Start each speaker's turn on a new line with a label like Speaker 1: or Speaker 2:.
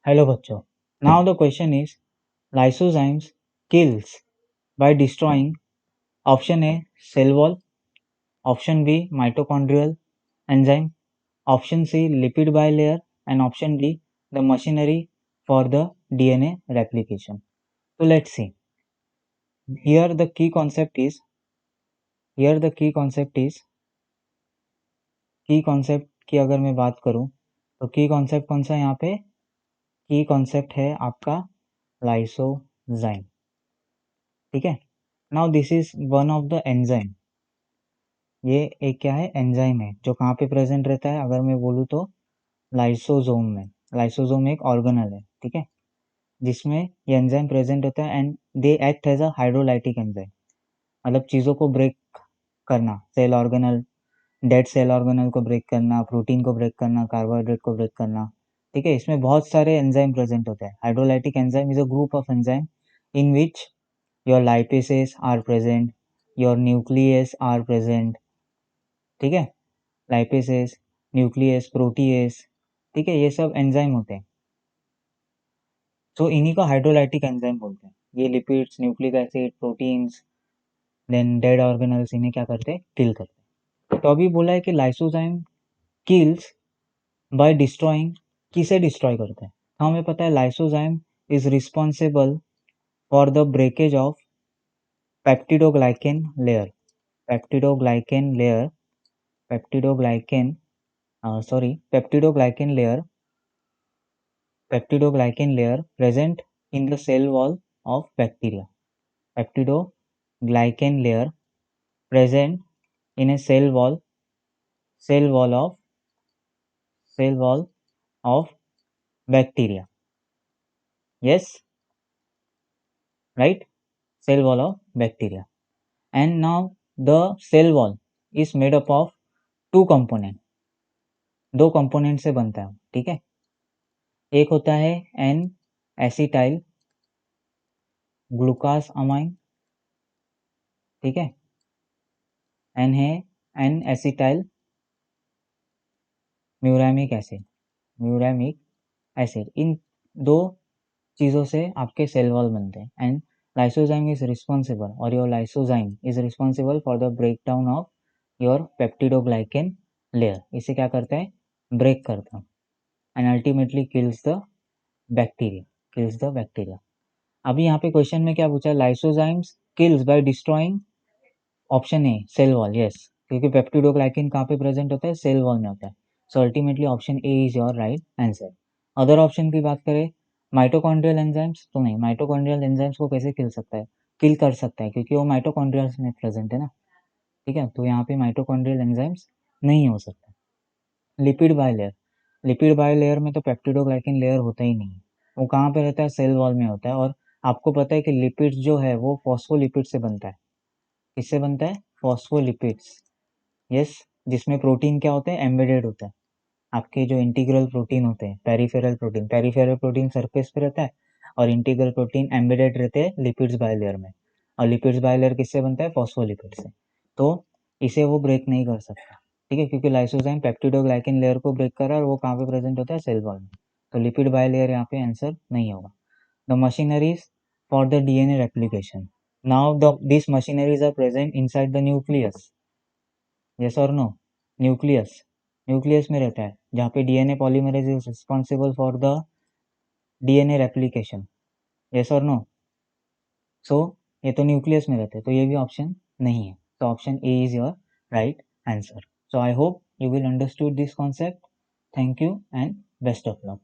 Speaker 1: Hello बच्चों. Now the question is lysozymes kills by destroying option A cell wall, option B mitochondrial enzyme, option C lipid bilayer and option D the machinery for the DNA replication. So let's see. Here the key concept is की concept की अगर मैं बात करूं तो की concept कौन सा यहाँ पे की कॉन्सेप्ट है आपका लाइसोजाइम. ठीक है. Now this is one of the enzyme. ये एक क्या है एंजाइम है जो कहाँ पे प्रेजेंट रहता है अगर मैं बोलूँ तो लाइसोजोम में. लाइसोजोम एक ऑर्गेनल है. ठीक है. जिसमें ये एंजाइम प्रेजेंट होता है and they act as a hydrolytic enzyme. मतलब चीज़ों को ब्रेक करना, cell organelle, dead cell organelle को ब्रेक करना, प्रोटीन को ब्रेक करना, कार्बोहाइड्रेट को ब्रेक करना. ठीक है. इसमें बहुत सारे एंजाइम प्रेजेंट होते हैं. Hydrolytic enzyme is a group of enzyme in which your lipases are present, your nuclease are present. ठीक है. lipases, nuclease, protease. ठीक है. ये सब एंजाइम होते हैं. तो इन्हीं को हाइड्रोलाइटिक एंजाइम बोलते हैं. ये lipids, nucleic acid, proteins, then dead organelles इन्हें क्या करते हैं किल करते हैं. तो अभी बोला है कि लाइसोजाइम किल्स बाय डिस्ट्रॉइंग. किसे डिस्ट्रॉय करते हैं. हमें पता है lysozyme is responsible for the breakage of peptidoglycan layer. peptidoglycan layer peptidoglycan present in the cell wall of bacteria. Peptidoglycan layer present in a cell wall of bacteria. Yes, right. Cell wall of bacteria. And now the cell wall is made up of two component. दो component से बनता है. ठीक है. एक होता है N acetyl ग्लूकास amine. ठीक है. एन है एन एसिटाइल म्यूरामिक एसिड. इन दो चीज़ों से आपके सेल वॉल बनते हैं. एंड लाइसोजाइम इज रिस्पॉन्सिबल और your lysozyme is responsible for the break down of your peptidoglycan layer. इसे क्या करता है ब्रेक करता है and ultimately kills the bacteria. अभी यहाँ पे क्वेश्चन में क्या पूछा है lysozymes kills by destroying option A cell wall. Yes, क्योंकि पेप्टिडोग्लाइकेन कहाँ पे प्रेजेंट होता है सेल वॉल में होता है. So ultimately option A is your right answer. Other option की बात करें माइटोकॉन्ड्रियल एंजाइम्स तो नहीं. माइटोकॉन्ड्रियल एंजाइम्स को कैसे किल कर सकता है क्योंकि वो माइटोकॉन्ड्रियल्स में प्रेजेंट है ना. ठीक है. तो यहाँ पे माइटोकॉन्ड्रियल एंजाइम्स नहीं हो सकता. लिपिड बाइलेयर में तो पेप्टिडोग्लाइकेन लेयर होता ही नहीं. वो कहाँ पे रहता है सेल वॉल में होता है. और आपको पता है कि लिपिड्स जो है वो फॉस्फोलिपिड से बनता है. किससे बनता है फॉस्फोलिपिड्स. यस, जिसमें प्रोटीन क्या होते हैं एम्बेडेड होता है. आपके जो इंटीग्रल प्रोटीन होते हैं पेरिफेरल प्रोटीन सरफेस पे रहता है और इंटीग्रल प्रोटीन एम्बेडेड रहते हैं लिपिड्स बाइलेयर में. और लिपिड्स बाइलेयर किससे बनता है फॉस्फोलिपिड से. तो इसे वो ब्रेक नहीं कर सकता. ठीक है. क्योंकि लाइसोजाइम पेप्टिडोग्लाइकेन लेयर को ब्रेक कर रहा है और वो कहाँ पे प्रेजेंट होता है सेल वॉल में. तो लिपिड बाइलेयर यहाँ पे आंसर नहीं होगा. The machineries for the DNA replication. Now this machineries are present inside the nucleus. Yes और नो. न्यूक्लियस में रहता है जहाँ पे DNA polymerase is responsible for the DNA replication. Yes और नो. सो ये तो न्यूक्लियस में रहते हैं तो ये भी ऑप्शन नहीं है. तो option A is your right answer. So I hope you will understood this concept. Thank you and best of luck.